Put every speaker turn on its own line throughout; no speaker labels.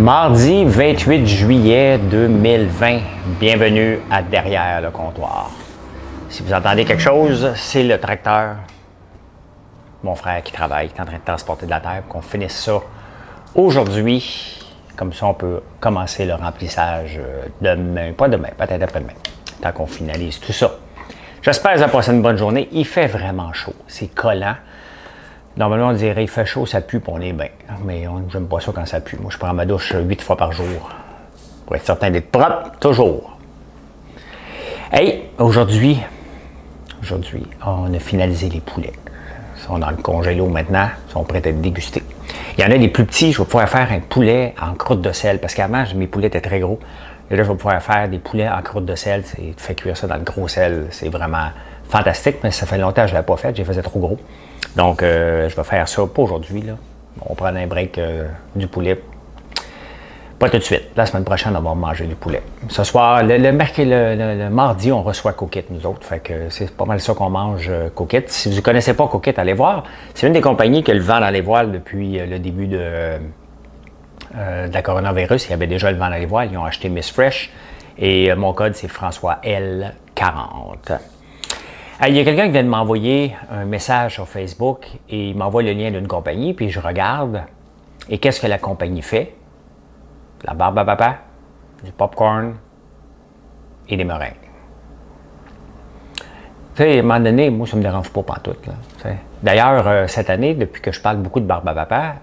Mardi 28 juillet 2020, bienvenue à Derrière le comptoir. Si vous entendez quelque chose, c'est le tracteur. Mon frère qui travaille, qui est en train de transporter de la terre, qu'on finisse ça aujourd'hui. Comme ça, on peut commencer le remplissage demain, pas demain, peut-être après-demain, tant qu'on finalise tout ça. J'espère que vous avez passé une bonne journée. Il fait vraiment chaud, c'est collant. Normalement, on dirait il fait chaud, ça pue, puis on est bien. Mais j'aime pas ça quand ça pue. Moi, je prends ma douche 8 fois par jour pour être certain d'être propre, toujours. Hey, aujourd'hui, on a finalisé les poulets. Ils sont dans le congélo maintenant, ils sont prêts à être dégustés. Il y en a des plus petits, je vais pouvoir faire un poulet en croûte de sel, parce qu'avant, mes poulets étaient très gros. Et là, je vais pouvoir faire des poulets en croûte de sel, c'est fait cuire ça dans le gros sel, c'est vraiment fantastique, mais ça fait longtemps que je ne l'ai pas fait, j'ai fait trop gros. Donc, je vais faire ça, pas aujourd'hui, là. On va prendre un break du poulet. Pas tout de suite. La semaine prochaine, on va manger du poulet. Ce soir, le mardi, on reçoit Cookit, nous autres. Fait que c'est pas mal ça qu'on mange, Cookit. Si vous ne connaissez pas Cookit, allez voir. C'est une des compagnies qui a le vent dans les voiles depuis le début de la coronavirus. Il y avait déjà le vent dans les voiles. Ils ont acheté Miss Fresh. Et mon code, c'est François L40. Il y a quelqu'un qui vient de m'envoyer un message sur Facebook et il m'envoie le lien d'une compagnie, puis je regarde. Et qu'est-ce que la compagnie fait? La barbe à papa, du popcorn et des meringues. Tu sais, à un moment donné, moi, ça ne me dérange pas pantoute. D'ailleurs, cette année, depuis que je parle beaucoup de barbe à papa,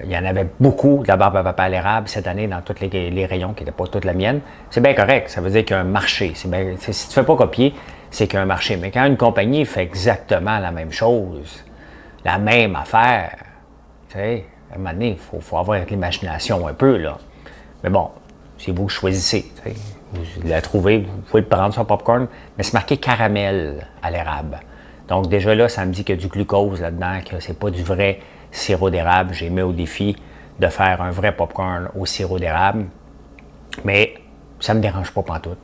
il y en avait beaucoup de la barbe à papa à l'érable cette année dans tous les rayons qui n'étaient pas toute la mienne. C'est bien correct, ça veut dire qu'il y a un marché. Si tu ne fais pas copier, c'est qu'il y a un marché. Mais quand une compagnie fait exactement la même chose, la même affaire, tu sais, à un moment donné, il faut avoir l'imagination un peu, là. Mais bon, c'est vous qui choisissez. T'sais. Vous la trouvez, vous pouvez le prendre son popcorn, mais c'est marqué caramel à l'érable. Donc déjà là, ça me dit qu'il y a du glucose là-dedans, que c'est pas du vrai sirop d'érable. J'ai mis au défi de faire un vrai popcorn au sirop d'érable. Mais ça ne me dérange pas pantoute.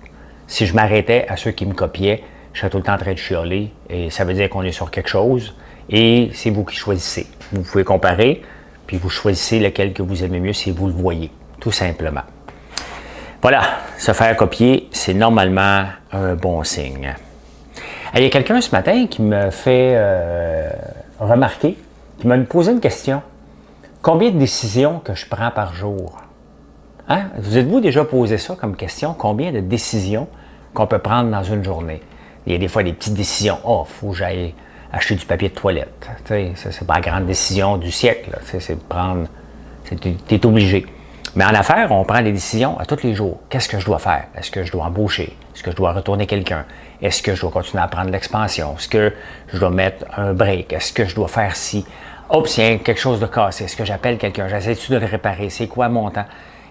Si je m'arrêtais à ceux qui me copiaient, je serais tout le temps en train de chialer. Et ça veut dire qu'on est sur quelque chose. Et c'est vous qui choisissez. Vous pouvez comparer, puis vous choisissez lequel que vous aimez mieux si vous le voyez, tout simplement. Voilà, se faire copier, c'est normalement un bon signe. Il y a quelqu'un ce matin qui me fait remarquer, qui m'a posé une question. Combien de décisions que je prends par jour? Hein? Vous êtes-vous déjà posé ça comme question? Combien de décisions qu'on peut prendre dans une journée? Il y a des fois des petites décisions. Oh, il faut que j'aille acheter du papier de toilette. Ça, c'est pas la grande décision du siècle. C'est prendre. Tu es obligé. Mais en affaires, on prend des décisions à tous les jours. Qu'est-ce que je dois faire? Est-ce que je dois embaucher? Est-ce que je dois retourner quelqu'un? Est-ce que je dois continuer à prendre l'expansion? Est-ce que je dois mettre un break? Est-ce que je dois faire ci? Oups, il y a quelque chose de cassé. Est-ce que j'appelle quelqu'un? J'essaie-tu de le réparer? C'est quoi mon temps?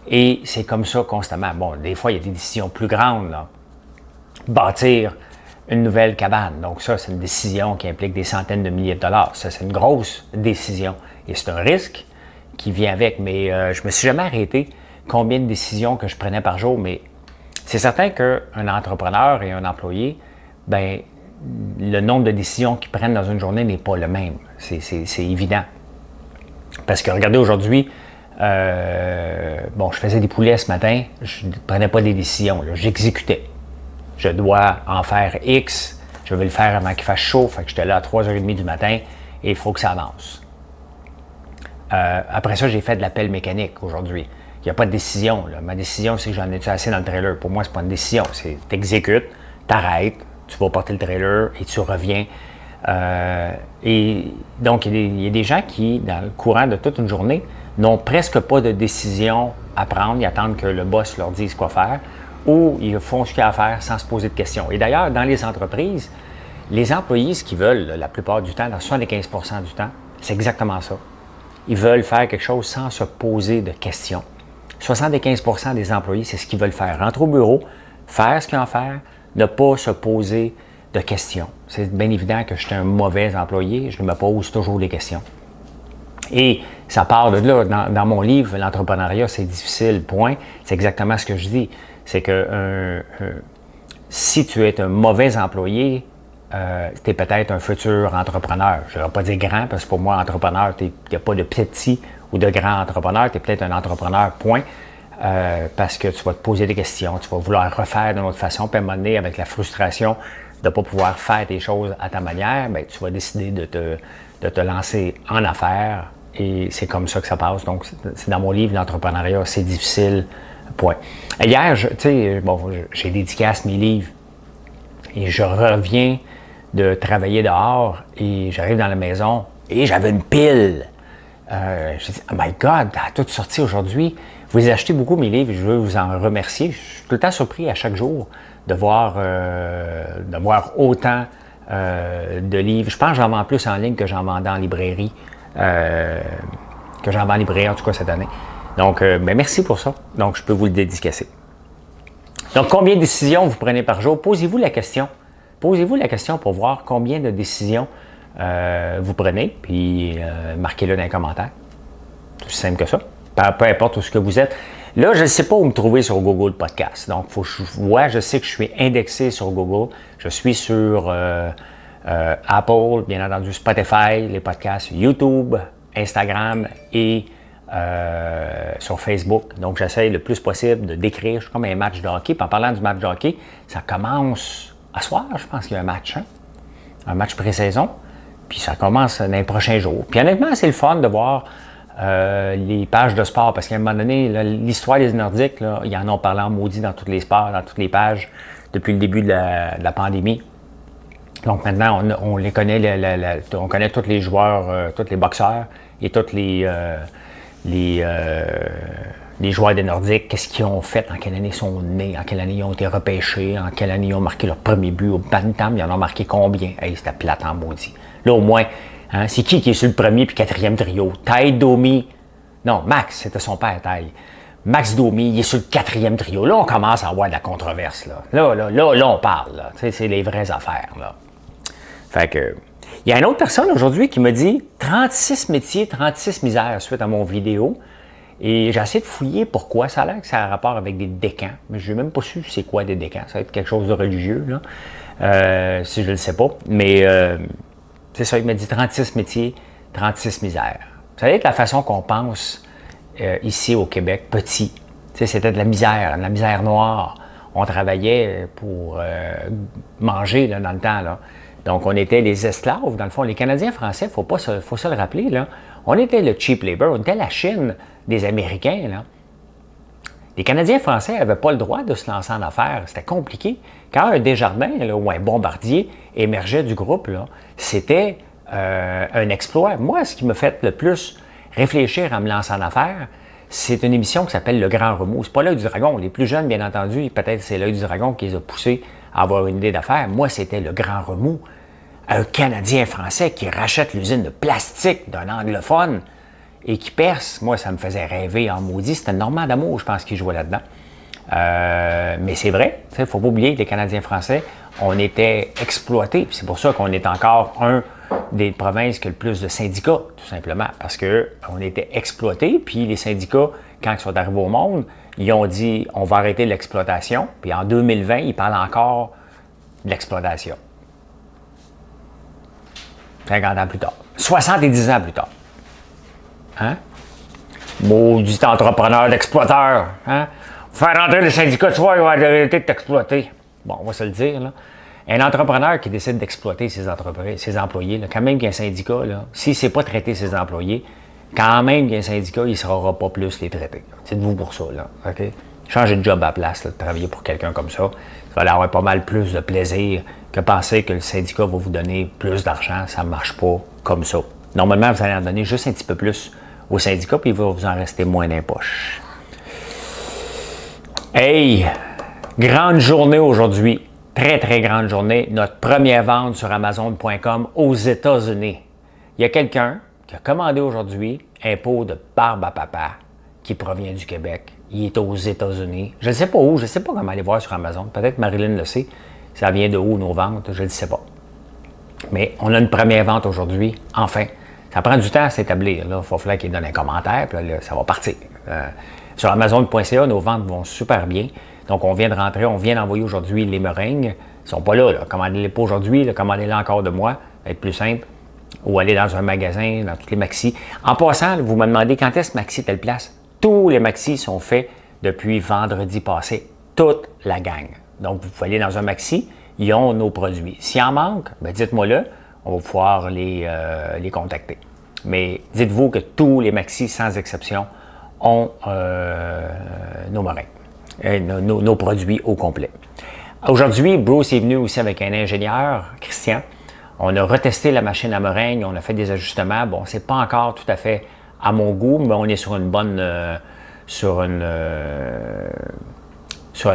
Et c'est comme ça constamment. Bon, des fois, il y a des décisions plus grandes, là. Bâtir une nouvelle cabane. Donc ça, c'est une décision qui implique des centaines de milliers de dollars. Ça, c'est une grosse décision. Et c'est un risque qui vient avec. Mais je me suis jamais arrêté combien de décisions que je prenais par jour. Mais c'est certain qu'un entrepreneur et un employé, ben le nombre de décisions qu'ils prennent dans une journée n'est pas le même. C'est évident. Parce que regardez aujourd'hui, bon, je faisais des poulets ce matin, je ne prenais pas des décisions, j'exécutais. Je dois en faire X, je vais le faire avant qu'il fasse chaud, fait que j'étais là à 3h30 du matin et il faut que ça avance. Après ça, j'ai fait de l'appel mécanique aujourd'hui. Il n'y a pas de décision. Là. Ma décision, c'est que j'en ai assez dans le trailer. Pour moi, c'est pas une décision. C'est t'exécutes, t'arrêtes, tu vas porter le trailer et tu reviens. Et donc, il y a des gens qui, dans le courant de toute une journée, n'ont presque pas de décision à prendre. Ils attendent que le boss leur dise quoi faire. Ou ils font ce qu'il y a à faire sans se poser de questions. Et d'ailleurs, dans les entreprises, les employés, ce qu'ils veulent, la plupart du temps, dans 75% du temps, c'est exactement ça. Ils veulent faire quelque chose sans se poser de questions. 75% des employés, c'est ce qu'ils veulent faire. Rentrer au bureau, faire ce qu'ils ont à faire, ne pas se poser de questions. C'est bien évident que je suis un mauvais employé, je me pose toujours des questions. Et ça part de là. Dans mon livre, l'entrepreneuriat, c'est difficile, point. C'est exactement ce que je dis. C'est que si tu es un mauvais employé, tu es peut-être un futur entrepreneur. Je ne vais pas dire grand, parce que pour moi, entrepreneur, il n'y a pas de petit ou de grands entrepreneurs, tu es peut-être un entrepreneur, point, parce que tu vas te poser des questions, tu vas vouloir refaire d'une autre façon, puis à un moment donné, avec la frustration de ne pas pouvoir faire tes choses à ta manière, bien, tu vas décider de te lancer en affaires, et c'est comme ça que ça passe. Donc, c'est dans mon livre, l'entrepreneuriat, c'est difficile, point. Et hier, j'ai dédicace mes livres, et je reviens de travailler dehors, et j'arrive dans la maison, et j'avais une pile. J'ai dit, oh my God, t'as tout sorti aujourd'hui. Vous achetez beaucoup mes livres, je veux vous en remercier. Je suis tout le temps surpris à chaque jour de voir autant de livres. Je pense que j'en vends plus en ligne que j'en vendais en librairie, en tout cas cette année. Donc, merci pour ça. Donc, je peux vous le dédicacer. Donc, combien de décisions vous prenez par jour? Posez-vous la question. Posez-vous la question pour voir combien de décisions vous prenez, puis marquez-le dans les commentaires. C'est aussi simple que ça. Peu importe où ce que vous êtes. Là, je ne sais pas où me trouver sur Google Podcast. Donc, je sais que je suis indexé sur Google. Je suis sur Apple, bien entendu Spotify, les podcasts, YouTube, Instagram et sur Facebook. Donc, j'essaie le plus possible de décrire. Je suis comme un match de hockey. Puis en parlant du match de hockey, ça commence à soir, je pense qu'il y a un match. Hein? Un match pré-saison. Puis ça commence dans les prochains jours. Puis honnêtement, c'est le fun de voir les pages de sport, parce qu'à un moment donné, l'histoire des Nordiques, là, ils en ont parlé en maudit dans tous les sports, dans toutes les pages, depuis le début de la pandémie. Donc maintenant, on les connaît, on connaît tous les joueurs, tous les boxeurs et tous les joueurs des Nordiques, qu'est-ce qu'ils ont fait, en quelle année ils sont nés, en quelle année ils ont été repêchés, en quelle année ils ont marqué leur premier but au Bantam, ils en ont marqué combien? Hey, c'était plate en maudit. Là, au moins, hein, c'est qui est sur le premier puis quatrième trio? Ty Domi. Non, Max, c'était son père, Ty. Max Domi, il est sur le quatrième trio. Là, on commence à avoir de la controverse. Là, on parle. Là. C'est les vraies affaires. Là. Fait que. Il y a une autre personne aujourd'hui qui me dit 36 métiers, 36 misères suite à mon vidéo. Et j'ai essayé de fouiller pourquoi. Ça a l'air que ça a rapport avec des décans. Mais je n'ai même pas su c'est quoi des décans. Ça va être quelque chose de religieux, là. Si je ne le sais pas. Mais c'est ça, il m'a dit 36 métiers, 36 misères. Ça va être la façon qu'on pense ici au Québec, petit. C'était de la misère noire. On travaillait pour manger là, dans le temps. Là. Donc, on était les esclaves, dans le fond. Les Canadiens français, il faut se le rappeler, là. On était le cheap labor, on était la Chine des Américains, là. Les Canadiens français n'avaient pas le droit de se lancer en affaires. C'était compliqué. Quand un Desjardins là, ou un Bombardier émergeait du groupe, là, c'était un exploit. Moi, ce qui m'a fait le plus réfléchir à me lancer en affaires, c'est une émission qui s'appelle Le Grand Remous. C'est pas l'Œil du Dragon. Les plus jeunes, bien entendu, peut-être c'est l'Œil du Dragon qui les a poussés à avoir une idée d'affaires. Moi, c'était Le Grand Remous. Un Canadien français qui rachète l'usine de plastique d'un anglophone et qui perce. Moi, ça me faisait rêver en maudit. C'était Normand D'Amour, je pense, qui jouait là-dedans. Mais c'est vrai, il ne faut pas oublier que les Canadiens français, on était exploités. C'est pour ça qu'on est encore un des provinces qui a le plus de syndicats, tout simplement. Parce qu'on était exploités, puis les syndicats, quand ils sont arrivés au monde, ils ont dit on va arrêter l'exploitation. Puis en 2020, ils parlent encore de l'exploitation. 50 ans plus tard. 70 ans plus tard. Hein? Maudit entrepreneur d'exploiteur. Hein? Faire rentrer les syndicats, tu vois, il va arrêter de t'exploiter. Bon, on va se le dire, là. Un entrepreneur qui décide d'exploiter ses employés, là, quand même qu'il y a un syndicat, là, s'il ne sait pas traiter ses employés, quand même qu'il y a un syndicat, il ne saura pas plus les traiter. Dites-vous pour ça, là. OK? Changez de job à la place, là, de travailler pour quelqu'un comme ça. Vous allez avoir pas mal plus de plaisir que penser que le syndicat va vous donner plus d'argent. Ça ne marche pas comme ça. Normalement, vous allez en donner juste un petit peu plus au syndicat, puis il va vous en rester moins dans les poches. Hey! Grande journée aujourd'hui. Très, très grande journée. Notre première vente sur Amazon.com aux États-Unis. Il y a quelqu'un qui a commandé aujourd'hui un pot de barbe à papa qui provient du Québec. Il est aux États-Unis. Je ne sais pas où, je ne sais pas comment aller voir sur Amazon. Peut-être Marilyn le sait. Ça vient de où nos ventes, je ne le sais pas. Mais on a une première vente aujourd'hui, enfin. Ça prend du temps à s'établir. Il faut falloir qu'il donne un commentaire, puis là, ça va partir. Sur Amazon.ca, nos ventes vont super bien. Donc, on vient de rentrer, on vient d'envoyer aujourd'hui les meringues. Ils ne sont pas là. Commandez-les pas aujourd'hui, commandez-les encore de moi. Ça va être plus simple. ou aller dans un magasin, dans toutes les Maxi. En passant, vous me demandez quand est-ce que Maxi telle place. Tous les Maxi sont faits depuis vendredi passé. Toute la gang. Donc, vous pouvez aller dans un Maxi, ils ont nos produits. S'il en manque, ben dites-moi-le, on va pouvoir les contacter. Mais dites-vous que tous les Maxi, sans exception, ont nos meringues, nos produits au complet. Aujourd'hui, Bruce est venu aussi avec un ingénieur, Christian. On a retesté la machine à meringue, on a fait des ajustements. Bon, c'est pas encore tout à fait à mon goût, mais on est sur une bonne,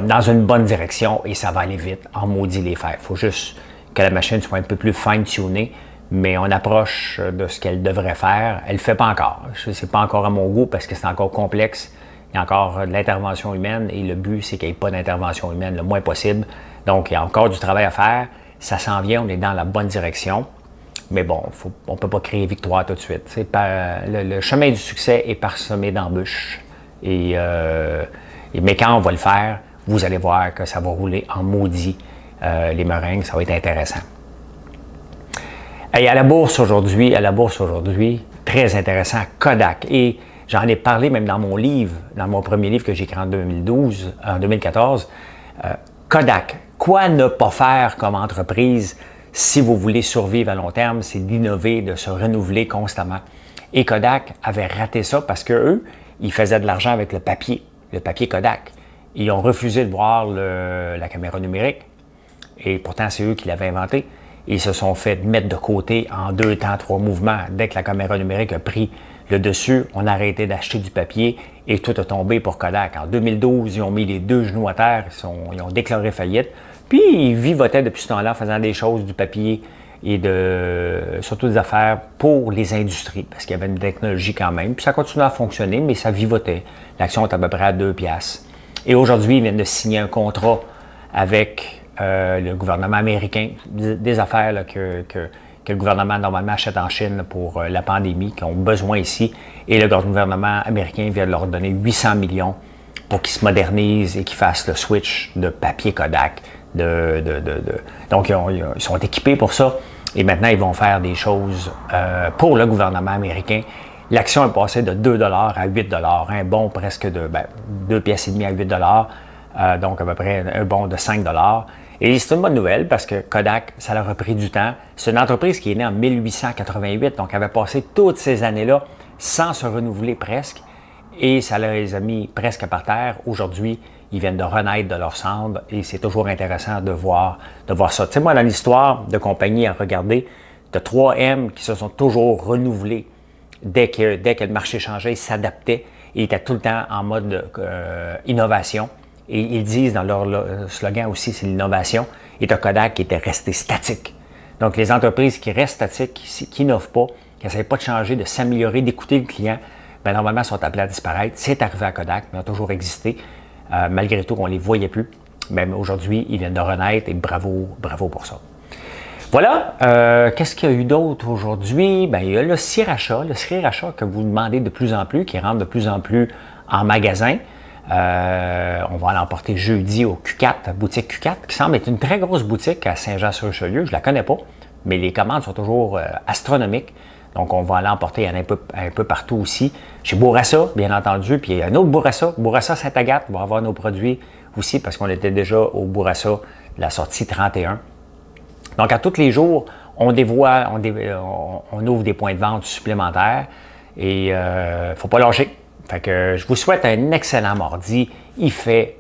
dans une bonne direction et ça va aller vite, en maudit les faire. Il faut juste que la machine soit un peu plus fine-tunée, mais on approche de ce qu'elle devrait faire. Elle ne le fait pas encore. C'est pas encore à mon goût parce que c'est encore complexe. Il y a encore de l'intervention humaine et le but, c'est qu'il n'y ait pas d'intervention humaine le moins possible. Donc, il y a encore du travail à faire. Ça s'en vient, on est dans la bonne direction. Mais bon, on ne peut pas créer victoire tout de suite. Le chemin du succès est parsemé d'embûches. Mais quand on va le faire, vous allez voir que ça va rouler en maudit. Les meringues, ça va être intéressant. Et à la bourse aujourd'hui, très intéressant, Kodak. Et j'en ai parlé même dans mon livre, dans mon premier livre que j'ai écrit en 2014. Kodak. Quoi ne pas faire comme entreprise si vous voulez survivre à long terme, c'est d'innover, de se renouveler constamment. Et Kodak avait raté ça parce qu'eux, ils faisaient de l'argent avec le papier Kodak. Ils ont refusé de voir la caméra numérique. Et pourtant, c'est eux qui l'avaient inventé. Ils se sont fait mettre de côté en 2 temps, 3 mouvements. Dès que la caméra numérique a pris le dessus, on a arrêté d'acheter du papier et tout a tombé pour Kodak. En 2012, ils ont mis les 2 genoux à terre, ils ont déclaré faillite. Puis, ils vivotaient depuis ce temps-là en faisant des choses, du papier et surtout des affaires pour les industries, parce qu'il y avait une technologie quand même. Puis ça continuait à fonctionner, mais ça vivotait. L'action est à peu près à 2 piastres. Et aujourd'hui, ils viennent de signer un contrat avec le gouvernement américain, des affaires là, que le gouvernement normalement achète en Chine pour la pandémie, qui ont besoin ici. Et le gouvernement américain vient de leur donner 800 millions pour qu'ils se modernisent et qu'ils fassent le switch de papier Kodak. Donc, ils sont équipés pour ça. Et maintenant, ils vont faire des choses pour le gouvernement américain. L'action est passée de 2 $ à 8 $, un bon presque de 2 pièces et demie à 8 $, donc à peu près un bon de 5 $. Et c'est une bonne nouvelle parce que Kodak, ça leur a pris du temps. C'est une entreprise qui est née en 1888, donc elle avait passé toutes ces années-là sans se renouveler presque. Et ça les a mis presque par terre. Aujourd'hui, ils viennent de renaître de leur cendre et c'est toujours intéressant de voir ça. Tu sais, moi, dans l'histoire de compagnie à regarder, de 3M qui se sont toujours renouvelés. Dès que le marché changeait, ils s'adaptaient et ils étaient tout le temps en mode innovation. Et ils disent dans leur slogan aussi, c'est l'innovation. Et de Kodak qui était resté statique. Donc, les entreprises qui restent statiques, qui n'innovent pas, qui n'essayent pas de changer, de s'améliorer, d'écouter le client, bien, normalement, sont appelés à disparaître. C'est arrivé à Kodak, mais ils ont toujours existé. Malgré tout, on ne les voyait plus. Même aujourd'hui, ils viennent de renaître et bravo pour ça. Voilà. Qu'est-ce qu'il y a eu d'autre aujourd'hui? Bien, il y a le sriracha que vous demandez de plus en plus, qui rentre de plus en plus en magasin. On va l'emporter jeudi au Q4, la boutique Q4, qui semble être une très grosse boutique à Saint-Jean-sur-Richelieu. Je ne la connais pas, mais les commandes sont toujours astronomiques. Donc, on va l'emporter un peu partout aussi. Chez Bourassa, bien entendu. Puis, il y a un autre Bourassa Sainte-Agathe, va avoir nos produits aussi parce qu'on était déjà au Bourassa de la sortie 31. Donc, à tous les jours, on ouvre des points de vente supplémentaires et il ne faut pas lâcher. Fait que je vous souhaite un excellent mardi. Il fait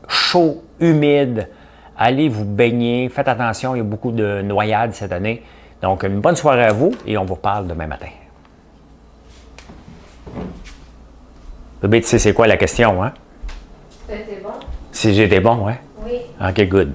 chaud, humide. Allez vous baigner. Faites attention, il y a beaucoup de noyades cette année. Donc, une bonne soirée à vous et on vous reparle demain matin. Bébé, tu sais c'est quoi la question, hein?
C'était bon?
Si j'étais bon, ouais?
Oui.
OK, good.